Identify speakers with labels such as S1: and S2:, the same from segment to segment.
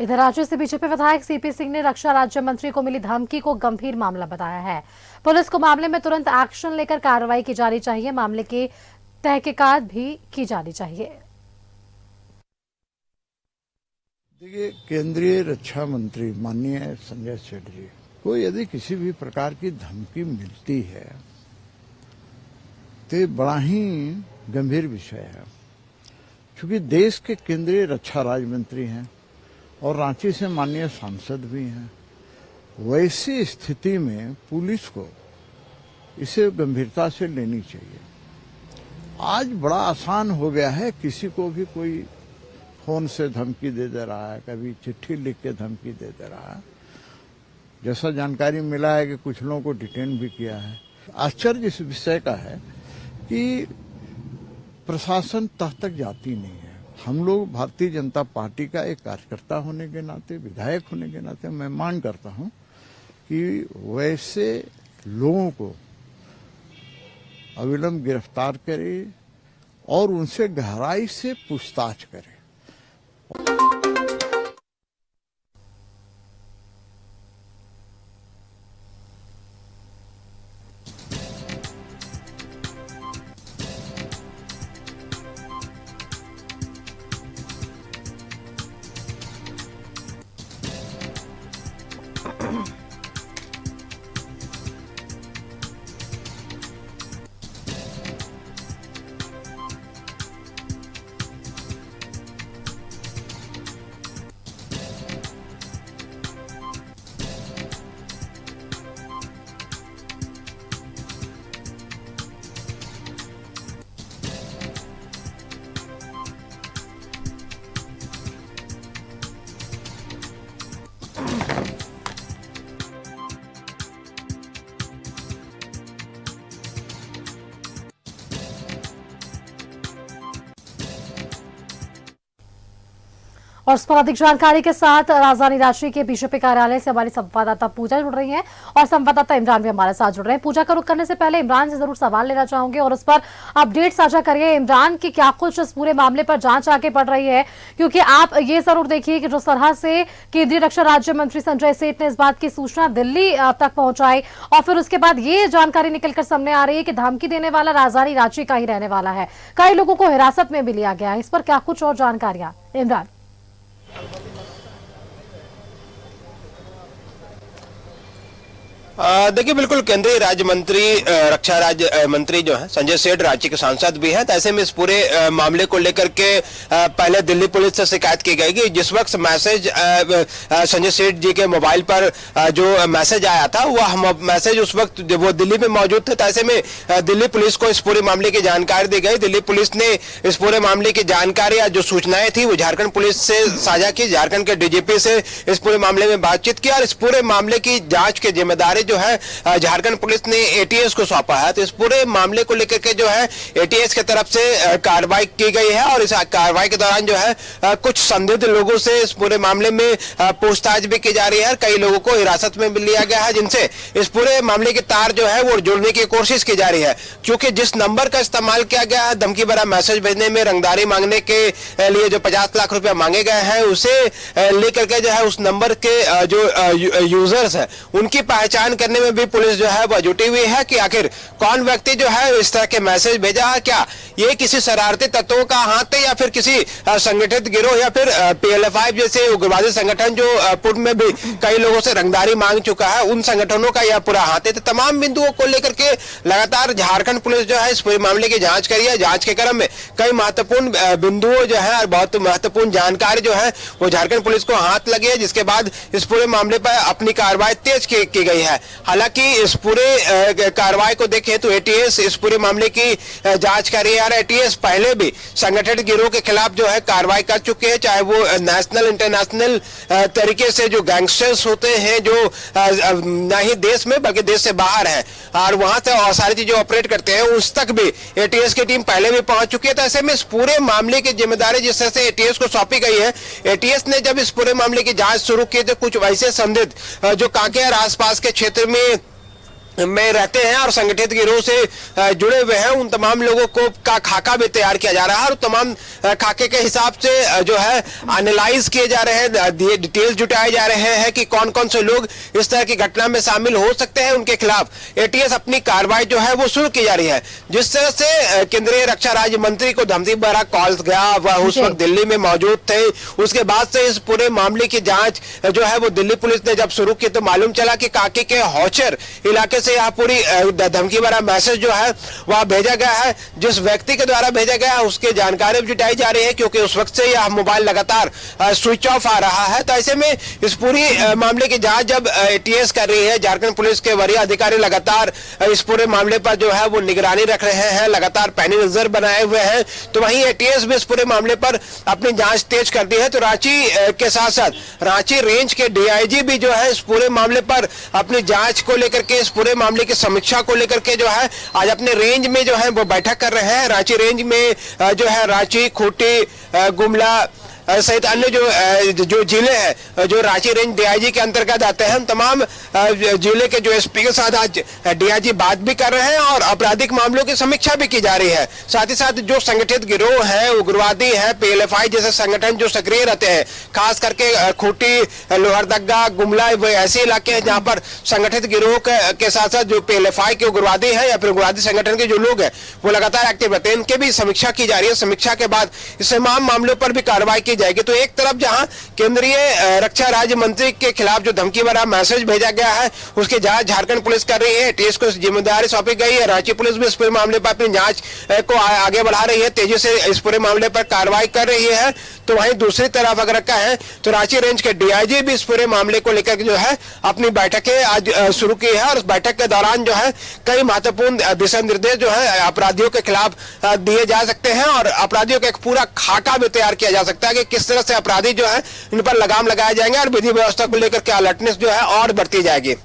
S1: इधर राज्य से बीजेपी विधायक सीपी सिंह ने रक्षा राज्य मंत्री को मिली धमकी को गंभीर मामला बताया है। पुलिस को मामले में तुरंत एक्शन लेकर कार्रवाई की जानी चाहिए, मामले की तहकीकात भी की जानी चाहिए।
S2: देखिए, केंद्रीय रक्षा मंत्री माननीय संजय सेठ जी को यदि किसी भी प्रकार की धमकी मिलती है तो बड़ा ही गंभीर विषय है, क्योंकि देश के केंद्रीय रक्षा राज्य मंत्री हैं और रांची से माननीय सांसद भी हैं। वैसी स्थिति में पुलिस को इसे गंभीरता से लेनी चाहिए। आज बड़ा आसान हो गया है, किसी को भी कोई फोन से धमकी दे रहा है, कभी चिट्ठी लिख के धमकी दे रहा है। जैसा जानकारी मिला है कि कुछ लोगों को डिटेन भी किया है। आश्चर्य इस विषय का है कि प्रशासन तह तक जाती नहीं है। हम लोग भारतीय जनता पार्टी का एक कार्यकर्ता होने के नाते, विधायक होने के नाते मैं मांग करता हूं कि वैसे लोगों को अविलंब गिरफ्तार करे और उनसे गहराई से पूछताछ करे।
S1: और इस पर अधिक जानकारी के साथ राजधानी रांची के बीजेपी कार्यालय से हमारी संवाददाता पूजा जुड़ रही हैं और संवाददाता इमरान भी हमारे साथ जुड़ रहे हैं। पूजा का रुख करने से पहले इमरान से जरूर सवाल लेना चाहूंगे और उस पर अपडेट साझा करिए। इमरान की क्या कुछ इस पूरे मामले पर जांच आगे बढ़ रही है, क्योंकि आप ये जरूर देखिए कि जिस तरह से केंद्रीय रक्षा राज्य मंत्री संजय सेठ ने इस बात की सूचना दिल्ली तक पहुंचाई और फिर उसके बाद ये जानकारी निकलकर सामने आ रही है कि धमकी देने वाला राजधानी रांची का ही रहने वाला है। कई लोगों को हिरासत में भी लिया गया है। इस पर क्या कुछ और जानकारियां इमरान?
S3: देखिए, बिल्कुल केंद्रीय राज्य मंत्री रक्षा राज्य मंत्री जो है संजय सेठ रांची के सांसद भी हैं। तो ऐसे में इस पूरे मामले को लेकर के पहले दिल्ली पुलिस से शिकायत की गई कि जिस वक्त मैसेज संजय सेठ जी के मोबाइल पर जो मैसेज आया था वह मैसेज उस वक्त वो दिल्ली में मौजूद थे। तो ऐसे में दिल्ली पुलिस को इस पूरे मामले की जानकारी दी गई। दिल्ली पुलिस ने इस पूरे मामले की जानकारी या जो सूचनाएं थी वो झारखंड पुलिस से साझा की। झारखंड के डीजीपी से इस पूरे मामले में बातचीत की और इस पूरे मामले की जांच की जिम्मेदारी जो है झारखंड पुलिस ने एटीएस को सौंपा है। तो इस पूरे मामले को लेकर के जो है एटीएस की तरफ से कार्रवाई की गई है और इस कार्रवाई के दौरान जो है कुछ संदिग्ध लोगों से इस पूरे मामले में पूछताछ भी की जा रही है। कई लोगों को हिरासत में भी लिया गया है, जिनसे इस पूरे मामले की तार जो है वो जोड़ने की कोशिश की जा रही है। क्योंकि जिस नंबर का इस्तेमाल किया गया है धमकी भरा मैसेज भेजने में, रंगदारी मांगने के लिए जो 50 लाख रुपया मांगे गए हैं, उसे लेकर के जो है उस नंबर के जो यूजर्स है उनकी पहचान करने में भी पुलिस जो है वह जुटी हुई है कि आखिर कौन व्यक्ति जो है इस तरह के मैसेज भेजा है। क्या ये किसी शरारती तत्वों का हाथ है या फिर किसी संगठित गिरोह या फिर PLF-5 जैसे उग्रवादी संगठन जो पूर्व में भी कई लोगों से रंगदारी मांग चुका है, उन संगठनों का यह पूरा हाथ है। तो तमाम बिंदुओं को लेकर के लगातार झारखंड पुलिस जो है इस पूरे मामले की जांच करी है। जांच के क्रम में कई महत्वपूर्ण बिंदुओं जो है और बहुत महत्वपूर्ण जानकारी जो है वो झारखंड पुलिस को हाथ लगी है, जिसके बाद इस पूरे मामले पर अपनी कार्रवाई तेज की गई है। हालांकि इस पूरे कार्रवाई को देखें तो एटीएस इस पूरे मामले की जांच कर रही है। एटीएस पहले भी संगठित गिरोह के खिलाफ जो है कार्रवाई कर चुके हैं, चाहे वो नेशनल इंटरनेशनल तरीके से जो गैंगस्टर्स होते हैं जो न ही देश में बल्कि देश से बाहर है और वहां से और सारी चीजें ऑपरेट करते हैं, उस तक भी एटीएस की टीम पहले भी पहुंच चुकी है। तो ऐसे में इस पूरे मामले की जिम्मेदारी जिस तरह से एटीएस को सौंपी गई है, एटीएस ने जब इस पूरे मामले की जांच शुरू की तो कुछ वैसे संदिग्ध जो कांकेर आसपास के क्षेत्र में में रहते हैं और संगठित गिरोह से जुड़े हुए हैं, उन तमाम लोगों को का खाका भी तैयार किया जा रहा है और तमाम खाके के हिसाब से जो है एनालाइज किए जा रहे हैं, डिटेल्स जुटाए जा रहे हैं कि कौन कौन से लोग इस तरह की घटना में शामिल हो सकते हैं। उनके खिलाफ एटीएस अपनी कार्रवाई जो है वो शुरू की जा रही है। जिस तरह से केंद्रीय रक्षा राज्य मंत्री को धमकी भरा कॉल गया, वह उस वक्त दिल्ली में मौजूद थे। उसके बाद से इस पूरे मामले की जांच जो है वो दिल्ली पुलिस ने जब शुरू की तो मालूम चला कि काकी के हौचर इलाके से यह पूरी धमकी भरा मैसेज जो है वह भेजा गया है। जिस व्यक्ति के द्वारा भेजा गया है उसकी जानकारी जुटाई जा रही है, क्योंकि उस वक्त से यह मोबाइल लगातार स्विच ऑफ आ रहा है। तो ऐसे में इस पूरी मामले की जांच जब एटीएस कर रही है, झारखंड पुलिस के वरीय अधिकारी लगातार इस पूरे मामले पर जो है वो निगरानी रख रहे हैं, लगातार पैनी नजर बनाए हुए हैं, तो वहीं एटीएस भी इस पूरे मामले पर अपनी जांच तेज कर दी है। तो रांची के साथ साथ रांची रेंज के डीआईजी भी जो है इस पूरे मामले पर अपनी जांच को लेकर के, इस पूरे मामले की समीक्षा को लेकर के जो है आज अपने रेंज में जो है वो बैठक कर रहे हैं। रांची रेंज में जो है रांची, खूंटी, गुमला सहित अन्य जो जिले हैं जो रांची रेंज डीआईजी के अंतर्गत आते हैं, तमाम जिले के जो एसपी के साथ आज डीआईजी बात भी कर रहे हैं और आपराधिक मामलों की समीक्षा भी की जा रही है। साथ ही साथ जो संगठित गिरोह है, उग्रवादी है, पीएलएफआई जैसे संगठन जो सक्रिय रहते हैं, खास करके खूंटी, लोहरदगा, गुमला, वो ऐसे इलाके हैं जहां पर संगठित गिरोह के साथ साथ जो पीएलएफआई के उग्रवादी है या फिर उग्रवादी संगठन के जो लोग हैं वो लगातार एक्टिव रहते हैं, इनके भी समीक्षा की जा रही है। समीक्षा के बाद इस तमाम मामलों पर भी कार्रवाई की जाएगी। तो एक तरफ जहां केंद्रीय रक्षा राज्य मंत्री के खिलाफ जो धमकी भरा मैसेज भेजा गया है उसकी जांच झारखंड पुलिस कर रही है, एटीएस को जिम्मेदारी सौंपी गई है। रांची पुलिस भी इस पूरे मामले पर अपनी जांच को आगे बढ़ा रही है, तेजी से इस पूरे मामले पर कार्रवाई कर रही है। तो वहीं दूसरी तरफ अगर कहें तो रांची रेंज के डीआईजी भी इस पूरे मामले को लेकर जो है अपनी बैठकें आज शुरू की है और इस बैठक के दौरान जो है कई महत्वपूर्ण दिशा निर्देश जो है अपराधियों के खिलाफ दिए जा सकते हैं और अपराधियों का एक पूरा खाका भी तैयार किया जा सकता है कि किस तरह से अपराधी जो है इन पर लगाम लगाए जाएंगे और विधि व्यवस्था को लेकर के अलर्टनेस जो है और बढ़ती जाएगी।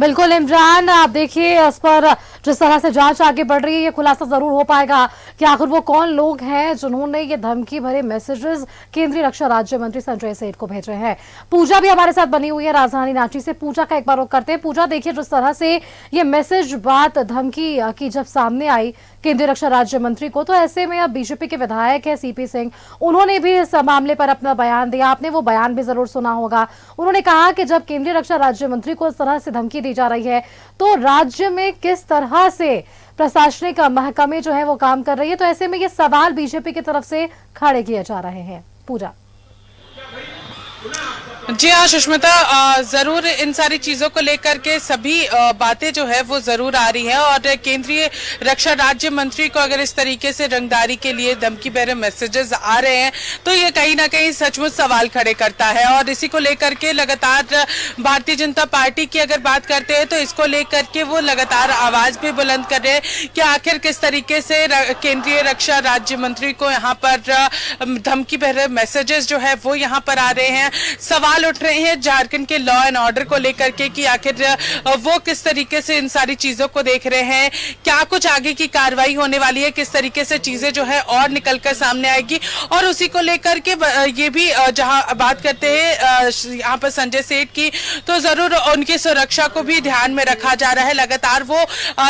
S1: बिल्कुल इमरान, आप देखिए इस पर जिस तरह से जांच आगे बढ़ रही है ये खुलासा जरूर हो पाएगा कि आखिर वो कौन लोग हैं जिन्होंने ये धमकी भरे मैसेजेस केंद्रीय रक्षा राज्य मंत्री संजय सेठ को भेजे हैं। पूजा भी हमारे साथ बनी हुई है राजधानी रांची से। पूजा का एक बार रुख करते हैं। पूजा, देखिए जिस तरह से ये मैसेज बात धमकी की जब सामने आई केंद्रीय रक्षा राज्य मंत्री को, तो ऐसे में अब बीजेपी के विधायक है सीपी सिंह, उन्होंने भी इस मामले पर अपना बयान दिया। आपने वो बयान भी जरूर सुना होगा। उन्होंने कहा कि जब केंद्रीय रक्षा राज्य मंत्री को इस तरह से धमकी दी जा रही है तो राज्य में किस तरह से प्रशासनिक महकमे जो है वो काम कर रही है। तो ऐसे में ये सवाल बीजेपी की तरफ से खड़े किए जा रहे हैं। पूजा
S4: जी हाँ सुष्मिता, जरूर इन सारी चीजों को लेकर के सभी बातें जो है वो जरूर आ रही है और केंद्रीय रक्षा राज्य मंत्री को अगर इस तरीके से रंगदारी के लिए धमकी भरे मैसेजेस आ रहे हैं तो ये कहीं ना कहीं सचमुच सवाल खड़े करता है। और इसी को लेकर के लगातार भारतीय जनता पार्टी की अगर बात करते हैं तो इसको लेकर के वो लगातार आवाज भी बुलंद कर रहे हैं कि आखिर किस तरीके से केंद्रीय रक्षा राज्य मंत्री को यहाँ पर धमकी भरे मैसेजेस जो है वो यहाँ पर आ रहे हैं। सवाल उठ रहे हैं झारखंड के लॉ एंड ऑर्डर को लेकर के कि आखिर वो किस तरीके से इन सारी चीजों को देख रहे हैं, क्या कुछ आगे की कार्रवाई होने वाली है, किस तरीके से चीजें जो है और निकलकर सामने आएगी। और उसी को लेकर के ये भी जहां बात करते हैं यहाँ पर संजय सेठ की, तो जरूर उनकी सुरक्षा को भी ध्यान में रखा जा रहा है। लगातार वो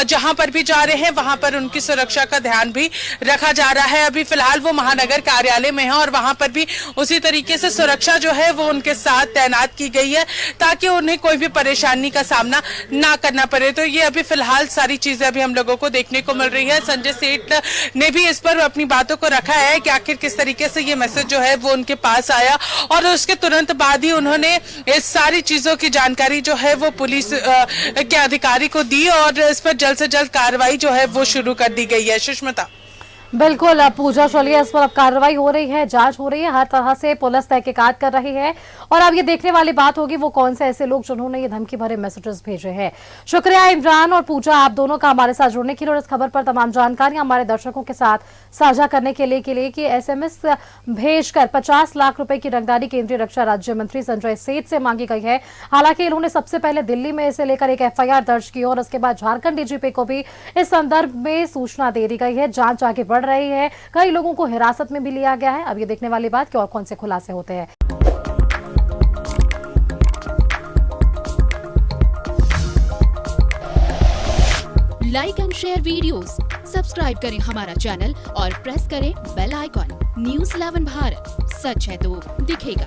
S4: जहां पर भी जा रहे हैं वहां पर उनकी सुरक्षा का ध्यान भी रखा जा रहा है। अभी फिलहाल वो महानगर कार्यालय में है और वहां पर भी उसी तरीके से सुरक्षा जो है वो उनके साथ तैनात की गई है ताकि उन्हें कोई भी परेशानी का सामना ना करना पड़े। तो ये अभी फिलहाल सारी चीजें अभी हम लोगों को देखने को मिल रही है। संजय सेठ ने भी इस पर अपनी बातों को रखा है कि आखिर किस तरीके से ये मैसेज जो है वो उनके पास आया और उसके तुरंत बाद ही उन्होंने इस सारी चीजों की जानकारी जो है वो पुलिस के अधिकारी को दी और इस पर जल्द से जल्द कार्रवाई जो है वो शुरू कर दी गई है। सुष्मिता
S1: बिल्कुल पूजा, चलिए इस पर अब कार्रवाई हो रही है, जांच हो रही है, हर तरह से पुलिस तहकीकात कर रही है और अब ये देखने वाली बात होगी वो कौन से ऐसे लोग जिन्होंने ये धमकी भरे मैसेजेस भेजे हैं। शुक्रिया इमरान और पूजा आप दोनों का हमारे साथ जुड़ने के लिए और इस खबर पर तमाम जानकारी हमारे दर्शकों के साथ साझा करने के लिए कि एसएमएस भेजकर 50 लाख रुपए की रंगदारी केंद्रीय रक्षा राज्य मंत्री संजय सेठ से मांगी गई है। हालांकि इन्होंने सबसे पहले दिल्ली में इसे लेकर एक एफआईआर दर्ज की और उसके बाद झारखंड डीजीपी को भी इस संदर्भ में सूचना दे दी गई है। जांच आगे बढ़ रही है, कई लोगों को हिरासत में भी लिया गया है। अब ये देखने वाली बात कि और कौन से खुलासे होते हैं।
S5: Like and share videos, subscribe करें हमारा चैनल और प्रेस करें बेल आइकॉन। News 11 भारत, सच है तो दिखेगा।